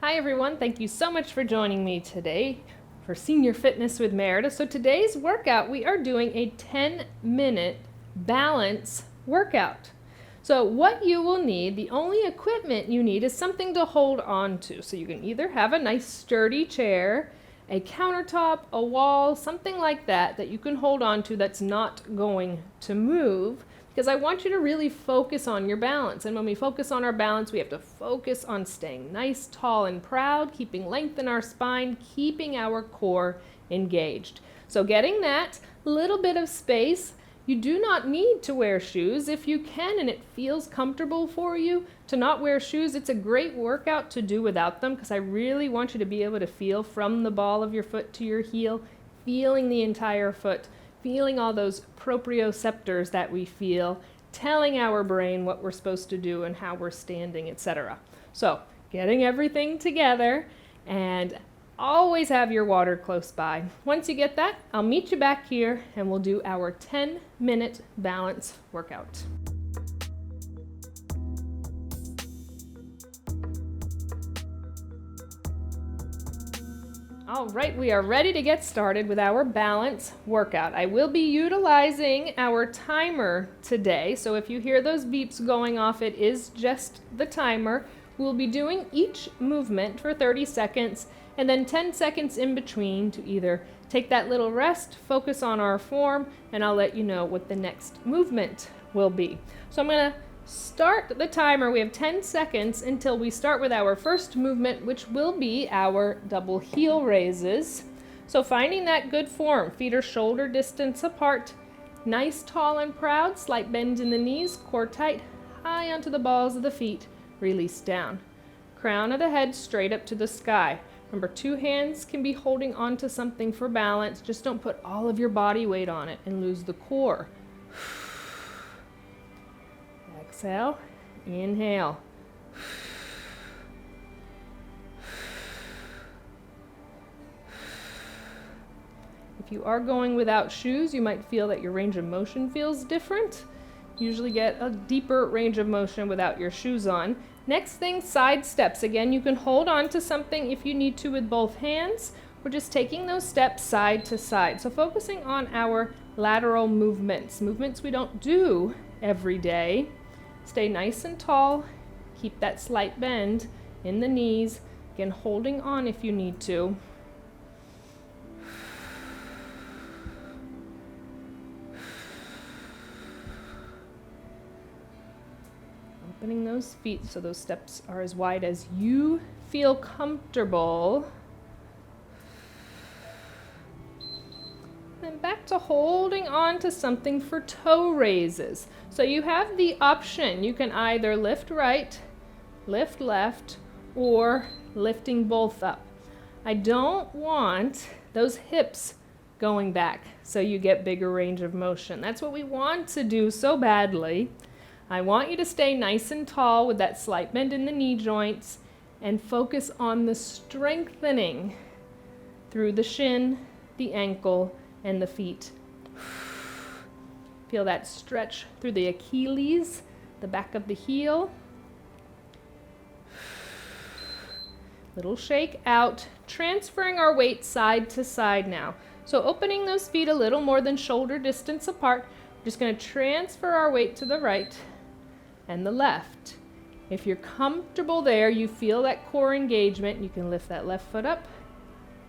Hi everyone, thank you so much for joining me today for Senior Fitness with Meredith. So today's workout, we are doing a 10-minute balance workout. So what you will need, the only equipment you need is something to hold on to. So you can either have a nice sturdy chair, a countertop, a wall, something like that that you can hold on to that's not going to move, because I want you to really focus on your balance. And when we focus on our balance, we have to focus on staying nice, tall, and proud, keeping length in our spine, keeping our core engaged. So getting that little bit of space. You do not need to wear shoes. If you can and it feels comfortable for you to not wear shoes, it's a great workout to do without them, because I really want you to be able to feel from the ball of your foot to your heel, feeling the entire foot, feeling all those proprioceptors that we feel, telling our brain what we're supposed to do and how we're standing, etc. So getting everything together, and always have your water close by. Once you get that, I'll meet you back here and we'll do our 10-minute balance workout. All right, we are ready to get started with our balance workout. I will be utilizing our timer today, so if you hear those beeps going off, it is just the timer. We'll be doing each movement for 30 seconds and then 10 seconds in between to either take that little rest, focus on our form, and I'll let you know what the next movement will be. So I'm going to start the timer. We have 10 seconds until we start with our first movement, which will be our double heel raises. So finding that good form, feet are shoulder distance apart, nice, tall, and proud, slight bend in the knees, core tight, high onto the balls of the feet, release down. Crown of the head straight up to the sky. Remember, two hands can be holding onto something for balance. Just don't put all of your body weight on it and lose the core. Exhale, inhale. If you are going without shoes, you might feel that your range of motion feels different. Usually get a deeper range of motion without your shoes on. Next thing, side steps. Again, you can hold on to something if you need to with both hands. We're just taking those steps side to side. So focusing on our lateral movements we don't do every day. Stay nice and tall. Keep that slight bend in the knees. Again, holding on if you need to. Opening those feet so those steps are as wide as you feel comfortable. Then back to holding on to something for toe raises. So you have the option. You can either lift right, lift left, or lifting both up. I don't want those hips going back so you get bigger range of motion. That's what we want to do so badly. I want you to stay nice and tall with that slight bend in the knee joints and focus on the strengthening through the shin, the ankle, and the feet. Feel that stretch through the Achilles, the back of the heel. Little shake out, transferring our weight side to side now. So opening those feet a little more than shoulder distance apart. We're just going to transfer our weight to the right and the left. If you're comfortable there, you feel that core engagement, you can lift that left foot up,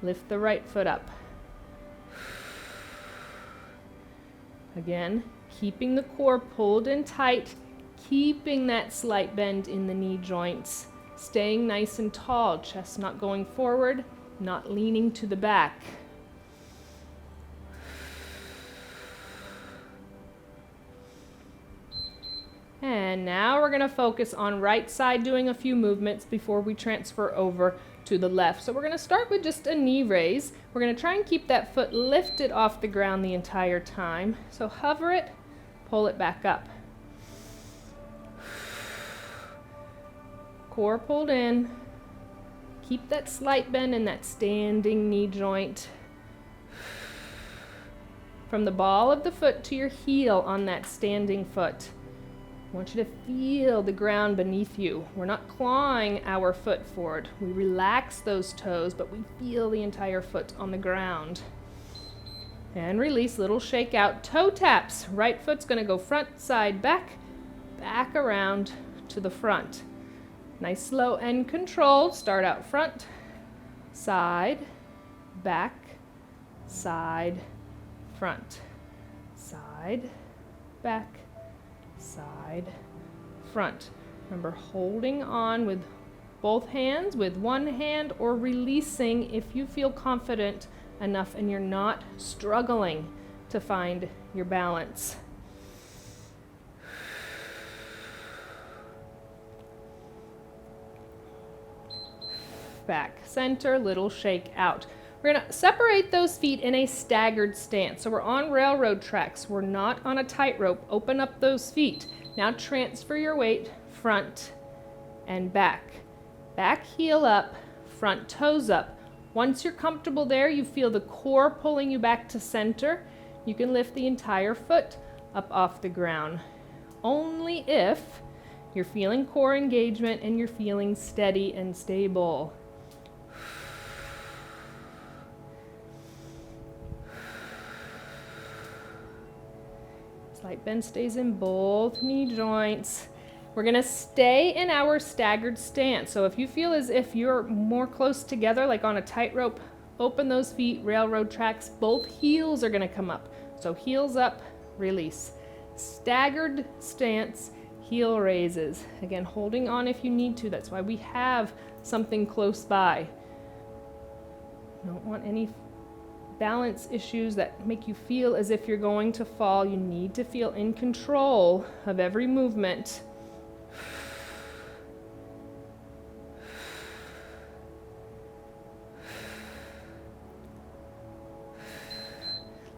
lift the right foot up. Again, keeping the core pulled in tight, keeping that slight bend in the knee joints, staying nice and tall, chest not going forward, not leaning to the back. And now we're going to focus on right side, doing a few movements before we transfer over to the left. So we're going to start with just a knee raise. We're going to try and keep that foot lifted off the ground the entire time. So hover it, pull it back up. Core pulled in. Keep that slight bend in that standing knee joint. From the ball of the foot to your heel on that standing foot. I want you to feel the ground beneath you. We're not clawing our foot forward. We relax those toes, but we feel the entire foot on the ground. And release, little shake out, toe taps. Right foot's gonna go front, side, back, back around to the front. Nice, slow and controlled. Start out front, side, back, side, front, side, back, side, front. Remember, holding on with both hands, with one hand, or releasing if you feel confident enough and you're not struggling to find your balance. Back, center, little shake out. We're going to separate those feet in a staggered stance. So we're on railroad tracks. We're not on a tightrope. Open up those feet. Now transfer your weight front and back. Back heel up, front toes up. Once you're comfortable there, you feel the core pulling you back to center. You can lift the entire foot up off the ground. Only if you're feeling core engagement and you're feeling steady and stable. Slight bend stays in both knee joints. We're going to stay in our staggered stance. So if you feel as if you're more close together, like on a tightrope, open those feet, railroad tracks. Both heels are going to come up. So heels up, release. Staggered stance, heel raises. Again, holding on if you need to. That's why we have something close by. Don't want any balance issues that make you feel as if you're going to fall. You need to feel in control of every movement.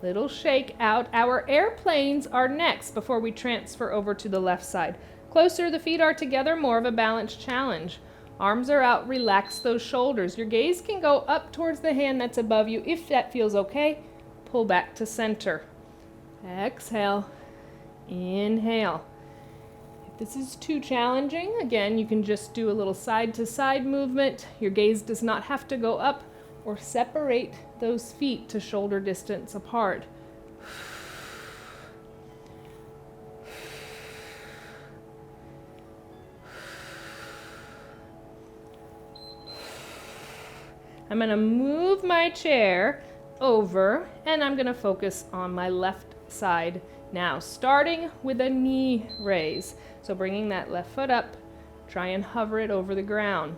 Little shake out. Our airplanes are next before we transfer over to the left side. Closer the feet are together, more of a balance challenge. Arms are out, relax those shoulders. Your gaze can go up towards the hand that's above you. If that feels okay, pull back to center. Exhale, inhale. If this is too challenging, again, you can just do a little side to side movement. Your gaze does not have to go up, or separate those feet to shoulder distance apart. I'm going to move my chair over and I'm going to focus on my left side now, starting with a knee raise. So bringing that left foot up, try and hover it over the ground.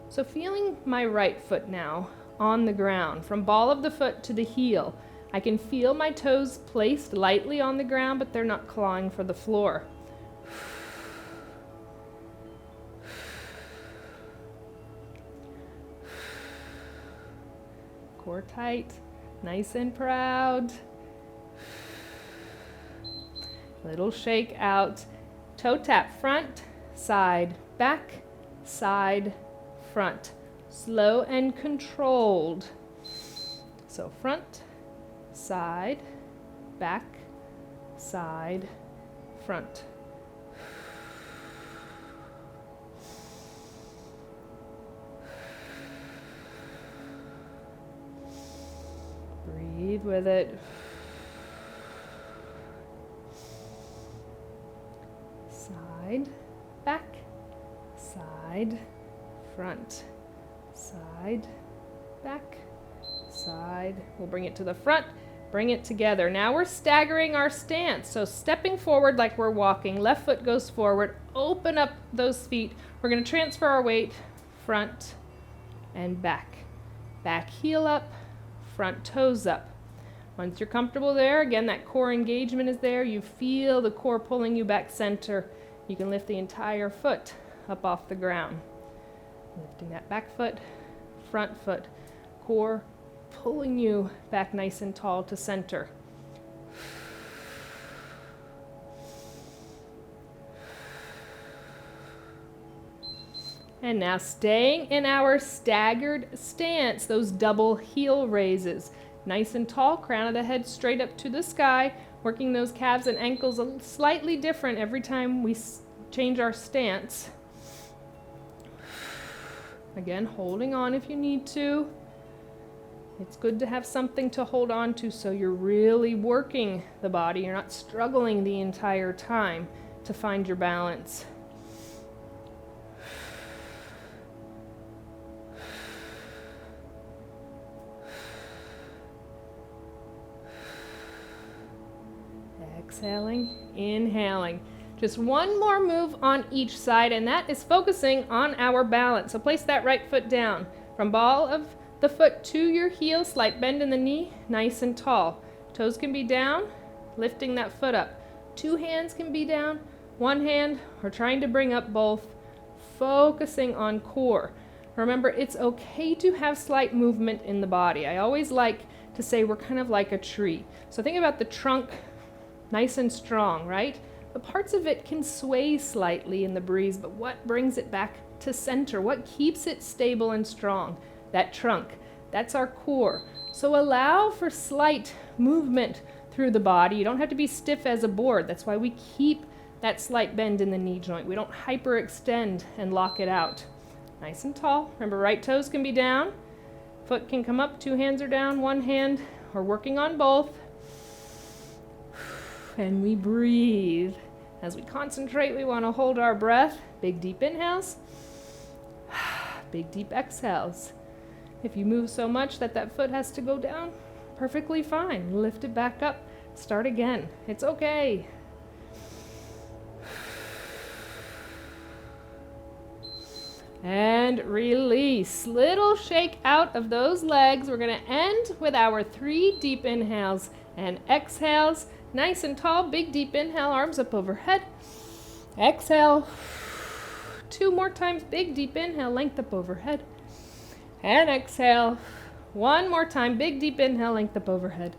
So feeling my right foot now on the ground, from ball of the foot to the heel. I can feel my toes placed lightly on the ground, but they're not clawing for the floor. Core tight, nice and proud. Little shake out. Toe tap front, side, back, side, front. Slow and controlled. So front, side, back, side, front. Breathe with it. Side, back, side, front, side, back, side. We'll bring it to the front, bring it together. Now we're staggering our stance. So stepping forward like we're walking, left foot goes forward, open up those feet. We're going to transfer our weight front and back. Back heel up, front toes up. Once you're comfortable there, again, that core engagement is there. You feel the core pulling you back center. You can lift the entire foot up off the ground. Lifting that back foot, front foot, core pulling you back nice and tall to center. And now staying in our staggered stance, those double heel raises. Nice and tall, crown of the head straight up to the sky. working those calves and ankles slightly different every time we change our stance. Again, holding on if you need to. It's good to have something to hold on to so you're really working the body. You're not struggling the entire time to find your balance. Exhaling, inhaling. Just one more move on each side, and that is focusing on our balance. So place that right foot down. From ball of the foot to your heel, slight bend in the knee, nice and tall. Toes can be down, lifting that foot up. Two hands can be down, one hand, or trying to bring up both, focusing on core. Remember, it's okay to have slight movement in the body. I always like to say we're kind of like a tree. So think about the trunk, nice and strong, right? But parts of it can sway slightly in the breeze, but what brings it back to center? What keeps it stable and strong? That trunk. That's our core. So allow for slight movement through the body. You don't have to be stiff as a board. That's why we keep that slight bend in the knee joint. We don't hyperextend and lock it out. Nice and tall. Remember, right toes can be down. Foot can come up. Two hands are down. One hand. We're working on both. And we breathe. As we concentrate, we want to hold our breath. Big deep inhales. Big deep exhales. If you move so much that that foot has to go down, perfectly fine. Lift it back up. Start again. It's okay. And release. Little shake out of those legs. We're going to end with our 3 deep inhales and exhales. Nice and tall. Big deep inhale, arms up overhead. Exhale. 2 more times. Big deep inhale, length up overhead. And exhale. 1 more time. Big deep inhale, length up overhead.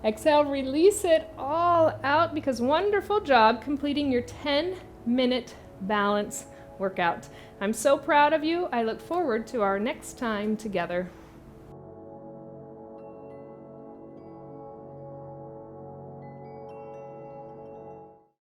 Exhale, release it all out because wonderful job completing your 10-minute balance workout. I'm so proud of you. I look forward to our next time together.